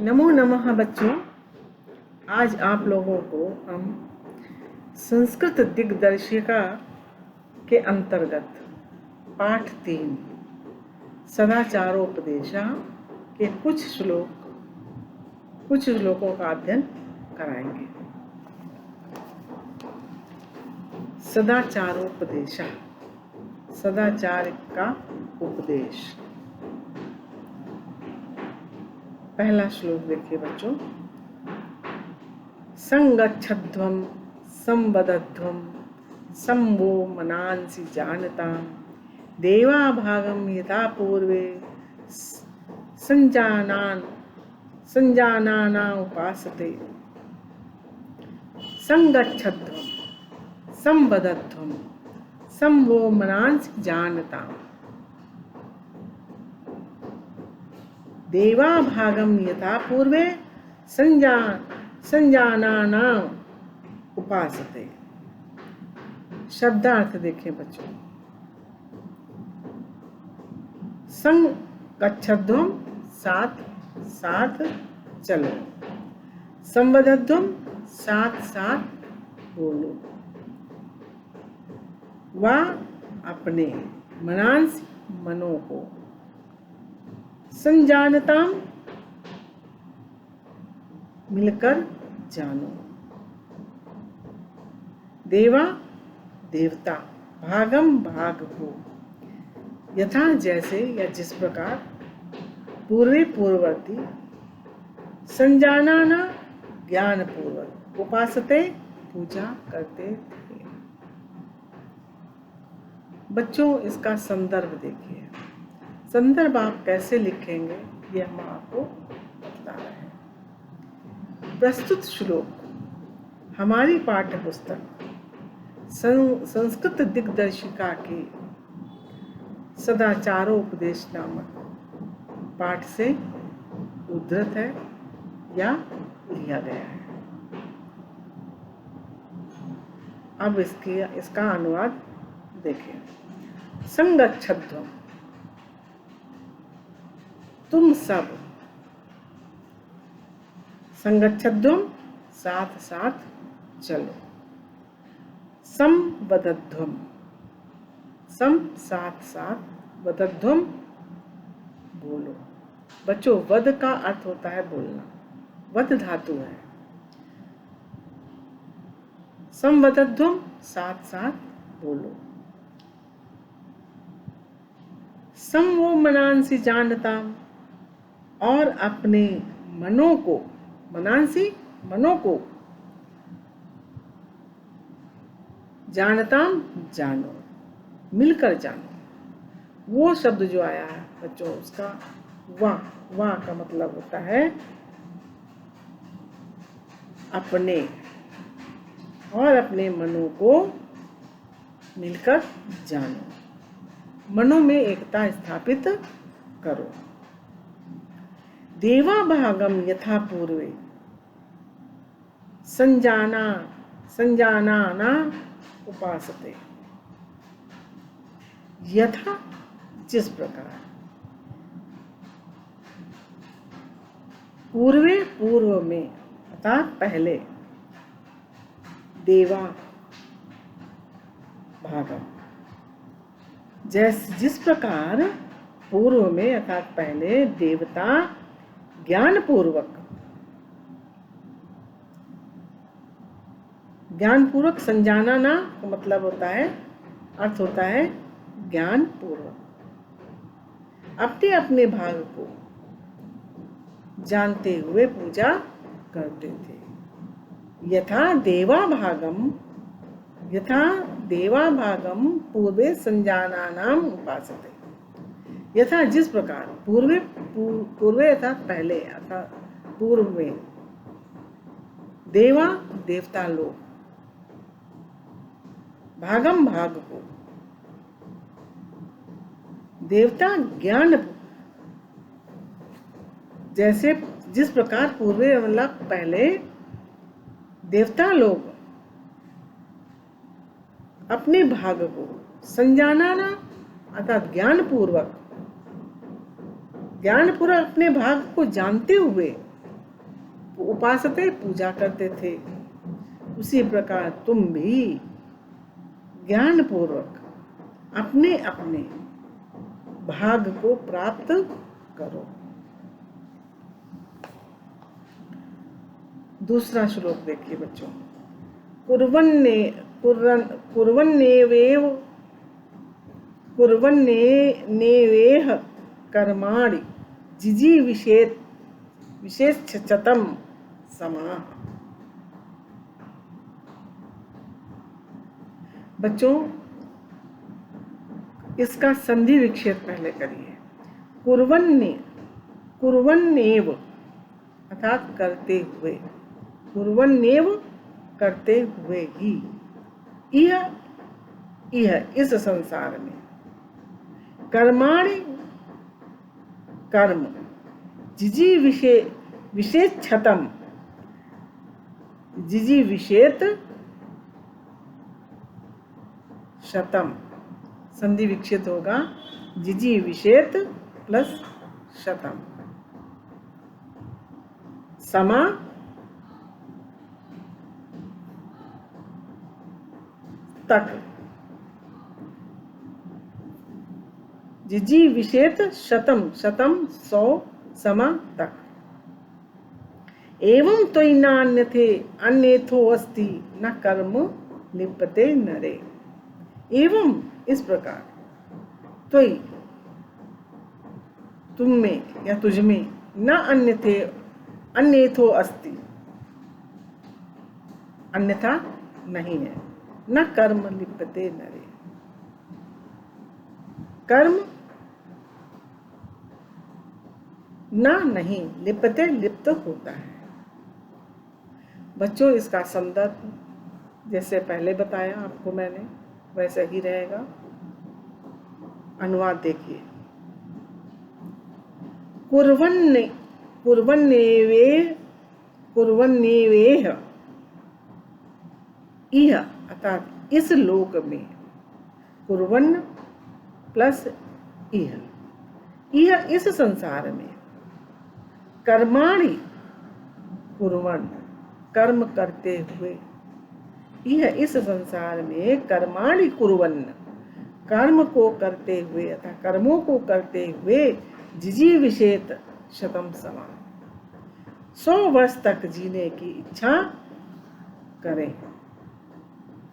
नमो नमः बच्चों। आज आप लोगों को हम संस्कृत दिग्दर्शिका के अंतर्गत पाठ 3 सदाचारोपदेशा के कुछ श्लोकों का अध्ययन कराएंगे। सदाचारोपदेशा, सदाचार का उपदेश। पहला श्लोक देखिए बच्चों। संगच्छध्वं संवदध्वं संवो मनांसि जानतां देवाभागं यथा पूर्वे संजानाना उपासते। संगच्छध्वं संवदध्वं संवो मनांसि जानतां देवाभागं यथा पूर्वे संजानाना उपासते। शब्दार्थ देखें बच्चों। संगच्छध्वं साथ साथ चलो, संवदध्वं साथ साथ बोलो, वा अपने मनांसि मनों को, संजानताम मिलकर जानो, देवा देवता भागम भाग हो, यथा जैसे या जिस प्रकार, पूर्वे पूर्ववर्ती, संजानाना ज्ञान पूर्वक, उपासते पूजा करते थे। बच्चों इसका संदर्भ देखिए। संदर्भ आप कैसे लिखेंगे ये हम आपको बता रहे हैं। प्रस्तुत श्लोक हमारी पाठ्य पुस्तक संस्कृत दिग्दर्शिका के सदाचारोपदेश नामक पाठ से उद्धृत है या लिया गया है। अब इसका अनुवाद देखिए। संगच्छध्वं तुम सब, संगच्छध्वं साथ साथ चलो, संवदध्वं सम साथ साथ, वदध्वं बोलो। बच्चों वद का अर्थ होता है बोलना, वद धातु है। संवदध्वं साथ साथ बोलो, संवो मनांसि जानताम और अपने मनों को, मनांसि मनों को, जानताम जानो, मिलकर जानो। वो शब्द जो आया है बच्चों उसका वाह का मतलब होता है अपने, और अपने मनों को मिलकर जानो, मनों में एकता स्थापित करो। देवाभागम यथा पूर्वे संजानाना उपासते। यथा जिस प्रकार, पूर्वे पूर्व में अर्थात पहले, देवा भागम जिस प्रकार, पूर्व में अर्थात पहले देवता ज्ञानपूर्वक संजानाना का मतलब होता है, अर्थ होता है ज्ञान पूर्वक, अपने अपने भाग को जानते हुए पूजा करते थे। यथा देवा भागम पूर्वे संजानानाम उपासते। यथा जिस प्रकार, पूर्वे अर्थात पहले, अर्थात पूर्व में, देवता लोग, भागम भाग को, देवता ज्ञान, जैसे जिस प्रकार पूर्वे मतलब पहले देवता लोग अपने भाग को, संजानाना अर्थात ज्ञानपूर्वक अपने भाग को जानते हुए उपासते पूजा करते थे, उसी प्रकार तुम भी ज्ञान पूर्वक अपने अपने भाग को प्राप्त करो। दूसरा श्लोक देखिए बच्चों। कुर्वन्नेवेह कर्माणि विशेषतम समाः। बच्चों इसका संधि विच्छेद पहले करिए। कुर्वन्नेव अर्थात करते हुए, कुर्वन्नेव करते हुए ही, यह इस संसार में, कर्माणि कर्म, विशेषतम, विशेत शतम, संधि विच्छेद होगा विशेत प्लस शतम, समा तक, विशेत शतम, शतम 100 समा तक। एवं त्वयि अन्यथो अस्ति न कर्म लिप्यते नरे। एवं इस प्रकार त्वयि तुम में या तुझ में, न अन्यथो अस्ति अन्यथा नहीं है, न कर्म लिप्यते नरे, कर्म न नहीं, लिप्यते लिप्त होता है। बच्चों इसका संदर्भ जैसे पहले बताया आपको मैंने वैसा ही रहेगा। अनुवाद देखिए। कुर्वन्नेवेह इह अर्थात इस लोक में, कुर्वन् प्लस इह इस संसार में, कर्माणि कुर्वन् कर्म करते हुए, यह इस संसार में कर्माणि कुर्वन् कर्म को करते हुए अथवा कर्मों को करते हुए विशेत शतम समा 100 वर्ष तक जीने की इच्छा करें।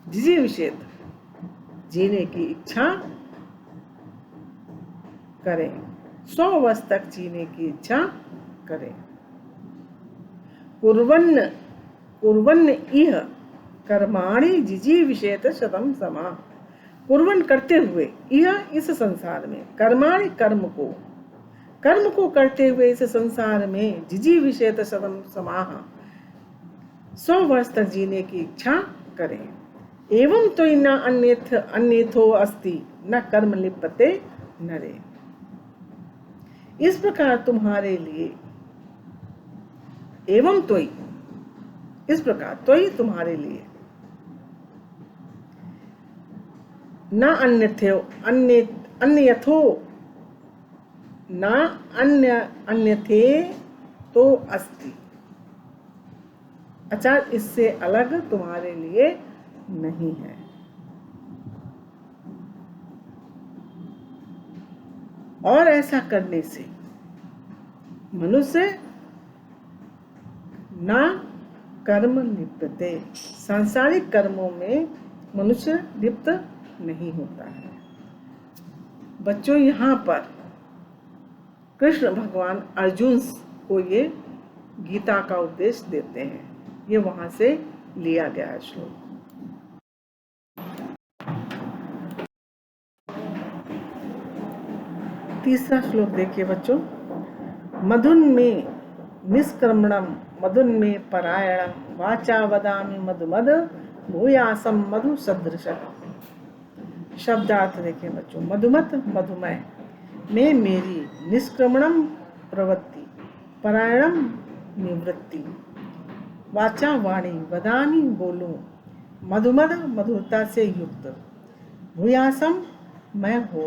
विशेत जीने की इच्छा करें, 100 वर्ष तक जीने की इच्छा करें। कुर्वन् इह कर्माणि विशेत शतम समा, कुर्वन् करते हुए, यह इस संसार में, कर्माणि कर्म को करते हुए इस संसार में विशेत शतम समाः 100 वर्ष तक जीने की इच्छा करें। एवं तो न अन्यथो अस्ति न कर्म लिप्यते नरे। इस प्रकार तुम्हारे लिए, एवं तोई इस प्रकार तोई तुम्हारे लिए, न अन्यथो न अन्यथे तो अस्ति, अच्छा इससे अलग तुम्हारे लिए नहीं है। और ऐसा करने से मनुष्य ना कर्म लिप्यते, सांसारिक कर्मों में मनुष्य लिप्त नहीं होता है। बच्चों यहाँ पर कृष्ण भगवान अर्जुन को ये गीता का उपदेश देते हैं, ये वहां से लिया गया है श्लोक। तीसरा श्लोक देखिए बच्चों। मधुन में निष्क्रमणम मधुन में परायणम वाचा वदामि मधुमद भूयासम मधु सदृशः। शब्दार्थ देखिए बच्चों। मधुमत मधुमय में मेरी निष्क्रमणम प्रवृत्ति, परायणम निवृत्ति, वाचा वाणी वदामि बोलूं, मधुमद मधुरता से युक्त, भूयासम मैं हो,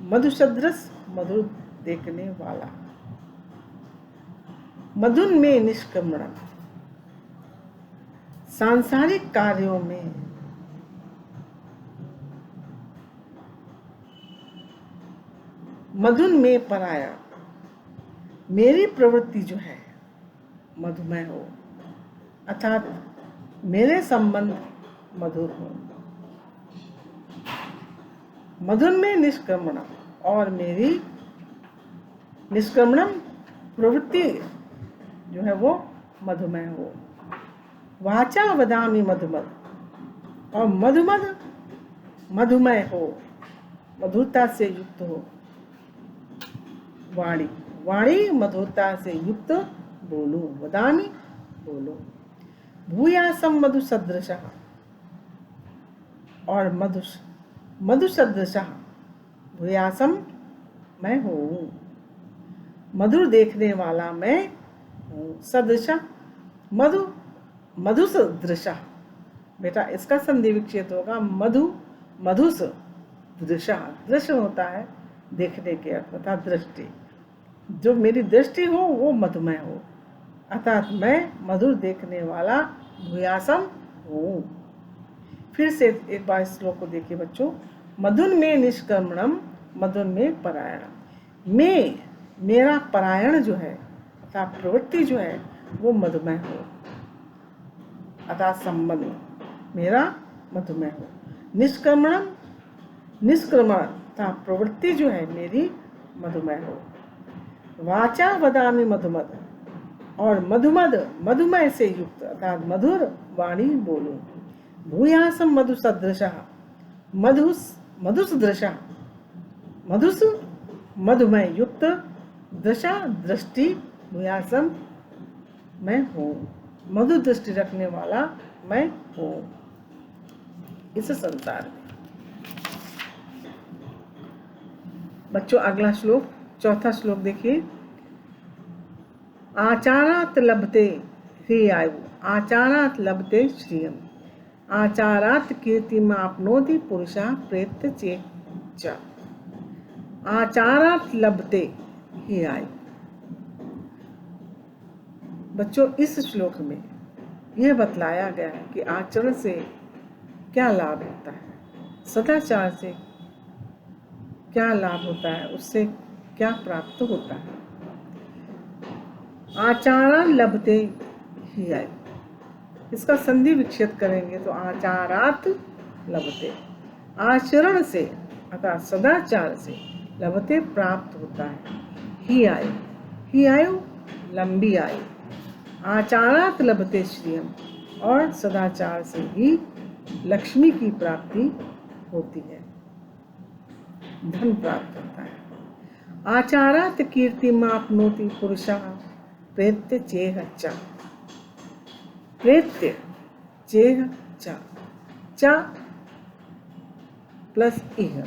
मधुसदृश मधुर देखने वाला। मधुन में निष्क्रमणम, सांसारिक कार्यों में मधुन में पराया, मेरी प्रवृत्ति जो है मधुमय हो, अर्थात मेरे संबंध मधुर हो। मधुन में निष्क्रमणम, और मेरी निष्क्रमणम प्रवृत्ति जो है वो मधुमय हो। वाचा वदामि मधुमद, और मधुमद मधुमय हो, मधुरता से युक्त हो। वाणी, वाणी मधुरता से युक्त बोलूं, वदामि बोलूं। भूयासम मधु सदृशः, और मधु सदृशः भूयासम मैं हूँ, मधुर देखने वाला मैं हूँ। सदृशः मधु, मधु सदृशः, बेटा इसका संधि विच्छेद होगा मधु, मधुस दृशः, दृश्य होता है देखने के अर्थ, अर्थात दृष्टि। जो मेरी दृष्टि हो वो मधुमय हो, अर्थात मैं मधुर देखने वाला भूयासम हूँ। फिर से एक बार श्लोक को देखिए बच्चों। मधुन में निष्क्रमणम, मधुन में परायणम। में मेरा परायण जो है अर्थात प्रवृत्ति जो है वो मधुमय हो, अर्थात संबंध मेरा मधुमय हो। निष्क्रमणम, निष्क्रमण अर्थात प्रवृत्ति जो है मेरी मधुमय हो। वाचा वदामि मधुमद, और मधुमद मधुमय से युक्त अर्थात मधुर वाणी बोलूं। भूयासम मधु सदृशः, मधुस दृशः, मधुस मधुमय युक्त, दृशा दृष्टि, भूयासम मैं हूँ, मधु दृष्टि रखने वाला मैं हूँ इस संसार में। बच्चों अगला श्लोक, चौथा श्लोक देखिए। आचारात लभते हे आयु, आचारात लभते श्रियम, आचारात कीर्तिमाप्नोति पुरुषः प्रेत्य चेच्च। आचारात लभते हे आयु। बच्चों इस श्लोक में यह बतलाया गया है कि आचरण से क्या लाभ होता है, सदाचार से क्या लाभ होता है, उससे क्या प्राप्त होता है। आचारा लभते ही आयु, इसका संधि विच्छेद करेंगे तो आचारात लभते, आचरण से अर्थात सदाचार से लभते प्राप्त होता है। ही आयु लंबी आयु, आचारात लभते श्रियम, और सदाचार से ही लक्ष्मी की प्राप्ति होती है, धन प्राप्त होता है। आचारात कीर्तिमाप्नोति पुरुषः प्रेत्य चेह च, प्रेत्य चेह च प्लस इह।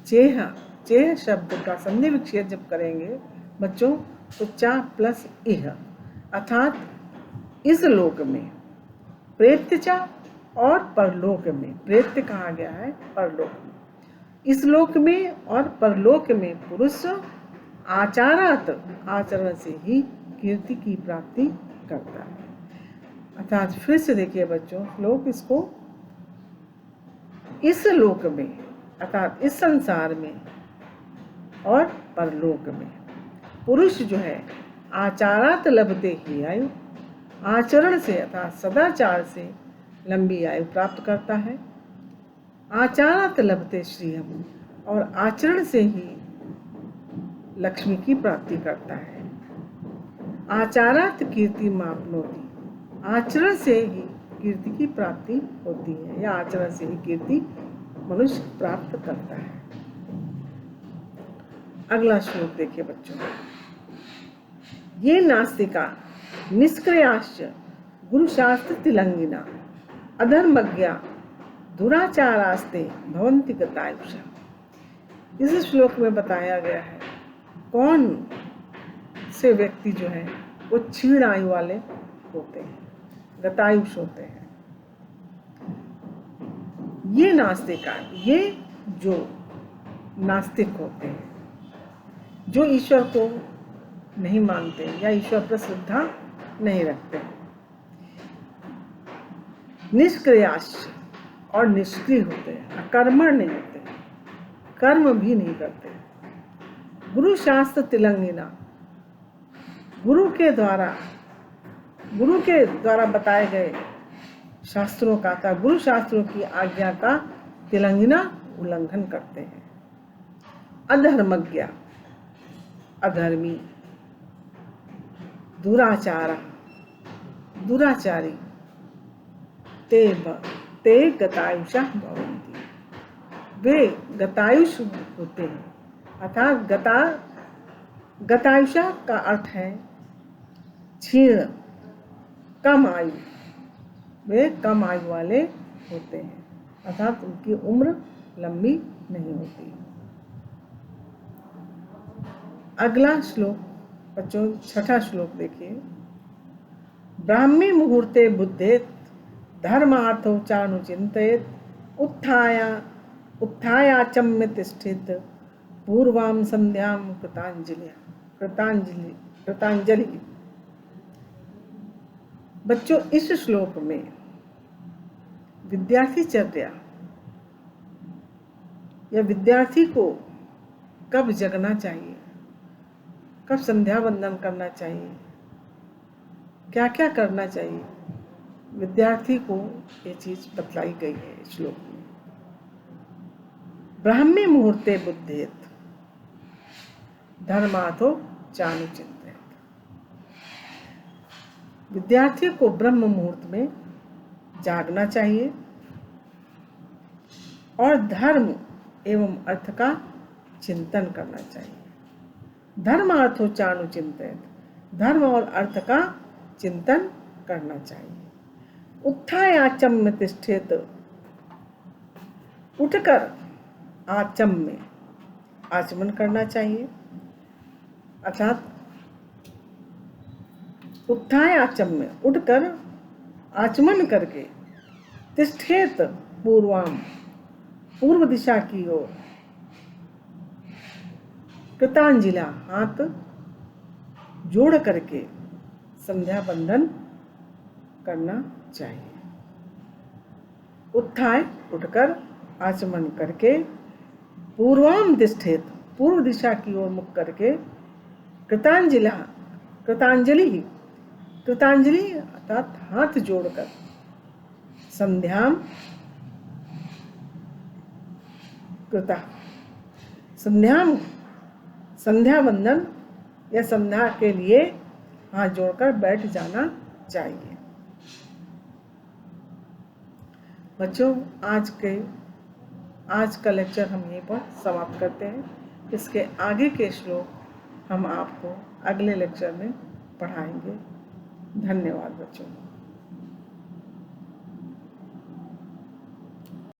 चेह शब्द का संधि विच्छेद जब करेंगे बच्चों तो चा प्लस इह, अर्थात इस लोक में प्रेत्य चा, और परलोक में प्रेत्य कहा गया है परलोक में। इस लोक में और परलोक में पुरुष आचारात आचरण से ही कीर्ति की प्राप्ति करता है। अर्थात फिर से देखिए बच्चों श्लोक, इसको इस लोक में अर्थात इस संसार में और परलोक में पुरुष जो है आचारात लभते ही आयु, आचरण से अर्थात सदाचार से लंबी आयु प्राप्त करता है। आचारात लभते श्रियम, और आचरण से ही लक्ष्मी की प्राप्ति करता है। आचारात कीर्तिमाप्नोति, आचरण से ही कीर्ति की प्राप्ति होती है, या आचरण से ही कीर्ति मनुष्य प्राप्त करता है। अगला श्लोक देखिए बच्चों। ये नास्तिका निष्क्रियाश्च गुरुशास्त्र तिलंगिना अधर्मज्ञा दुराचारास्ते भवन्ति गतायुषा। इस श्लोक में बताया गया है कौन से व्यक्ति जो है वो क्षीण आयु वाले होते हैं, गतायुष होते हैं। ये नास्तिका, ये जो नास्तिक होते हैं, जो ईश्वर को नहीं मानते या ईश्वर पर श्रद्धा नहीं रखते। निष्क्रियाश और निष्क्रिय होते हैं, अकर्मण नहीं होते, कर्म भी नहीं करते। गुरु शास्त्र तिलंगिना, गुरु के द्वारा बताए गए शास्त्रों का था गुरु शास्त्रों की आज्ञा का तिलंगिना उल्लंघन करते हैं। अधर्मज्ञ, अधर्मी, दुराचारी, ते गतायुषः भवन्ति, वे गतायुष होते हैं। अर्थात गतायुषा का अर्थ है क्षीण, कम आयु, वे कम आयु वाले होते हैं, अर्थात उनकी उम्र लंबी नहीं होती। अगला श्लोक बच्चों, छठा श्लोक देखिए। ब्राह्मी मुहूर्ते बुद्धेत धर्मार्थो चानुचिंतयेत उत्थायाचम्य तिष्ठेत पूर्वां संध्यां कृतांजलि। बच्चों, इस श्लोक में विद्यार्थी चर्या या विद्यार्थी को कब जगना चाहिए, कब संध्या वंदन करना चाहिए, क्या क्या करना चाहिए, विद्यार्थी को ये चीज बतलाई गई है इस श्लोक में। ब्राह्मी मुहूर्ते बुद्धेत धर्मार्थो चानुचिंतयेत। विद्यार्थी को ब्रह्म मुहूर्त में जागना चाहिए और धर्म एवं अर्थ का चिंतन करना चाहिए। धर्मार्थो चानुचिंतयेत, धर्म और अर्थ का चिंतन करना चाहिए। उत्थायाचम्य तिष्ठेत, उठकर आचम्य, आचमन करना चाहिए, अर्थात उत्थायाचम्य, उठकर आचमन करके, तिष्ठेत पूर्वाम, पूर्व दिशा की ओर, कृतांजिला, हाथ जोड़ करके संध्या बंधन करना चाहिए। उत्थाय, उठकर, आचमन करके, पूर्वाम तिष्ठेत, पूर्व दिशा की ओर मुख करके, कृतांजलि अर्थात हाथ जोड़कर, संध्याम कृता, संध्या वंदन या संध्या के लिए हाथ जोड़कर बैठ जाना चाहिए। बच्चों, आज का लेक्चर हम यहीं पर समाप्त करते हैं। इसके आगे के श्लोक हम आपको अगले लेक्चर में पढ़ाएंगे। धन्यवाद बच्चों।